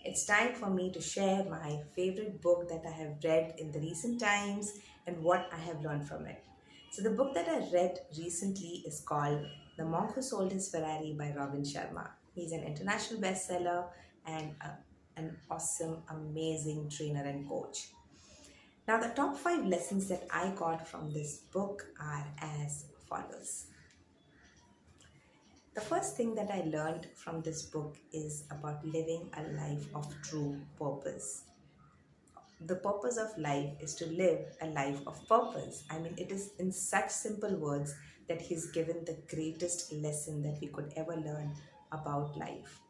It's time for me to share my favorite book that I have read in the recent times and what I have learned from it. So, the book that I read recently is called The Monk Who Sold His Ferrari by Robin Sharma. He's an international bestseller and an awesome, amazing trainer and coach. Now, the top five lessons that I got from this book are as follows. The first thing that I learned from this book is about living a life of true purpose. The purpose of life is to live a life of purpose. I mean, it is in such simple words that he's given the greatest lesson that we could ever learn about life.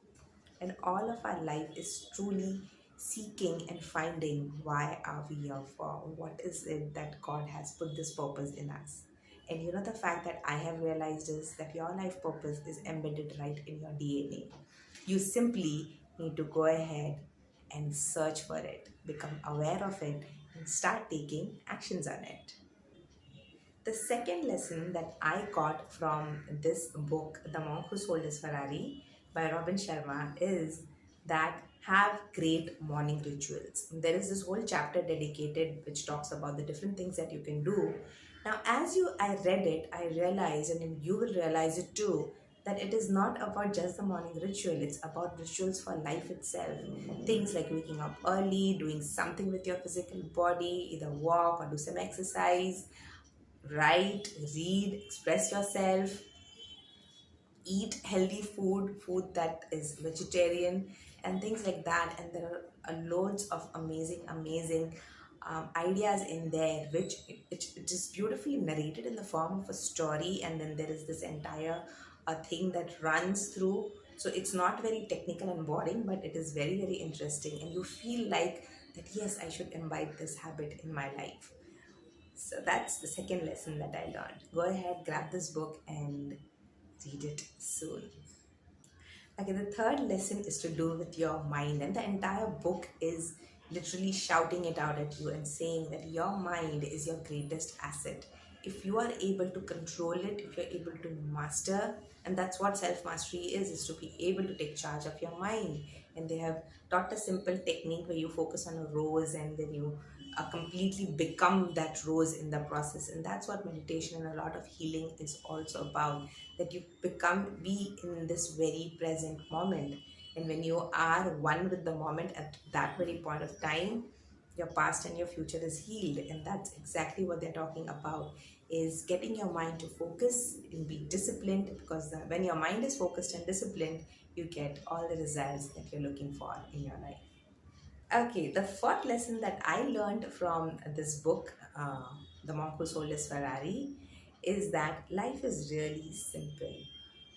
And all of our life is truly seeking and finding why are we here for? What is it that God has put this purpose in us? And the fact that I have realized is that your life purpose is embedded right in your DNA. You simply need to go ahead and search for it, become aware of it, and start taking actions on it. The second lesson that I got from this book, The Monk Who Sold His Ferrari by Robin Sharma, is that have great morning rituals. There is this whole chapter dedicated which talks about the different things that you can do. Now, I read it, I realized, and you will realize it too, that it is not about just the morning ritual, it's about rituals for life itself. Things like waking up early, doing something with your physical body, either walk or do some exercise, write, read, express yourself, eat healthy food that is vegetarian, and things like that. And there are loads of amazing ideas in there, which it is beautifully narrated in the form of a story, and then there is this entire thing that runs through. So it's not very technical and boring, but it is very interesting, and you feel like that yes, I should imbibe this habit in my life. So that's the second lesson that I learned. Go ahead, grab this book and read it soon. Okay, the third lesson is to do with your mind, and the entire book is literally shouting it out at you and saying that your mind is your greatest asset. If you are able to control it, if you're able to master, and that's what self mastery is to be able to take charge of your mind. And they have taught a simple technique where you focus on a rose and then you completely become that rose in the process. And that's what meditation and a lot of healing is also about, that you be in this very present moment. And when you are one with the moment at that very point of time, your past and your future is healed. And that's exactly what they're talking about, is getting your mind to focus and be disciplined, because when your mind is focused and disciplined, you get all the results that you're looking for in your life. Okay, the fourth lesson that I learned from this book, The Monk Who Sold His Ferrari, is that life is really simple.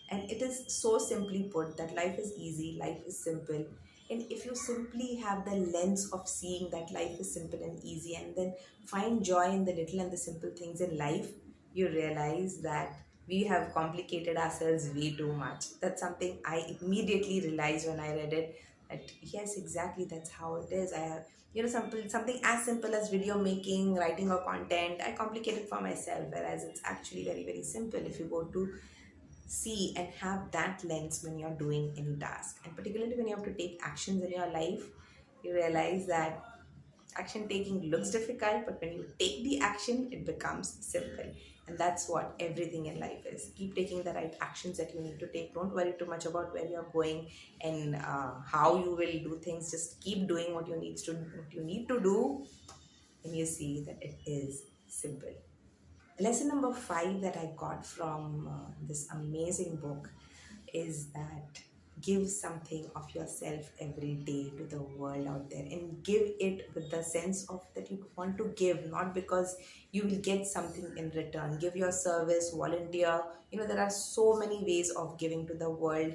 And it is so simply put that life is easy, life is simple. And if you simply have the lens of seeing that life is simple and easy, and then find joy in the little and the simple things in life, you realize that we have complicated ourselves way too much. That's something I immediately realized when I read it. That yes, exactly, that's how it is. I have, something as simple as video making, writing or content, I complicate it for myself, whereas it's actually very simple if you go to see and have that lens when you're doing any task. And particularly when you have to take actions in your life, you realize that action taking looks difficult, but when you take the action, it becomes simple. And that's what everything in life is. Keep taking the right actions that you need to take. Don't worry too much about where you're going and how you will do things. Just keep doing what you need to do, and you see that it is simple. Lesson number five that I got from this amazing book is that give something of yourself every day to the world out there, and give it with the sense of that you want to give, not because you will get something in return. Give your service, volunteer. There are so many ways of giving to the world.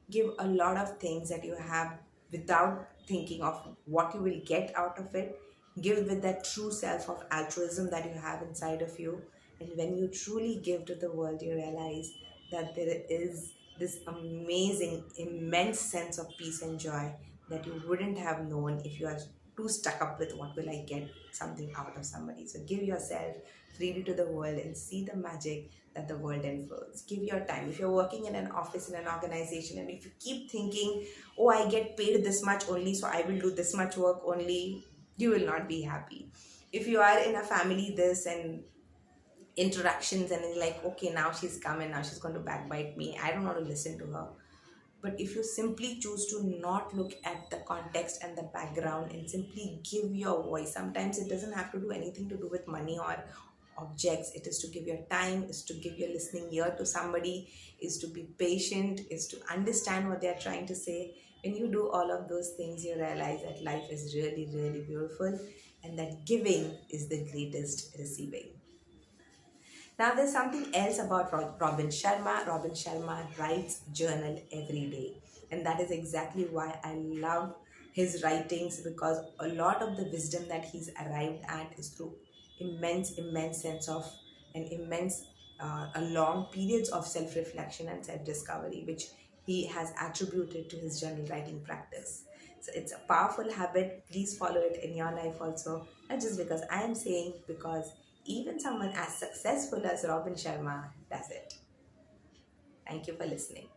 Give a lot of things that you have without thinking of what you will get out of it. Give with that true self of altruism that you have inside of you. And when you truly give to the world, you realize that there is this amazing, immense sense of peace and joy that you wouldn't have known if you are too stuck up with what will I get something out of somebody. So give yourself freely to the world and see the magic that the world unfolds. Give your time. If you're working in an office, in an organization, and if you keep thinking, oh, I get paid this much only, so I will do this much work only, you will not be happy. If you are in a family, this and interactions, and it's like, okay, now she's come and now she's going to backbite me, I don't want to listen to her. But if you simply choose to not look at the context and the background and simply give your voice, sometimes it doesn't have to do anything to do with money or objects. It is to give your time, is to give your listening ear to somebody, is to be patient, is to understand what they're trying to say. When you do all of those things, you realize that life is really, really beautiful, and that giving is the greatest receiving. Now, there's something else about Robin Sharma. Robin Sharma writes journal every day, and that is exactly why I love his writings, because a lot of the wisdom that he's arrived at is through immense sense of an immense, a long periods of self reflection and self discovery, which he has attributed to his journal writing practice. So it's a powerful habit. Please follow it in your life also. Not just because I am saying, because even someone as successful as Robin Sharma does it. Thank you for listening.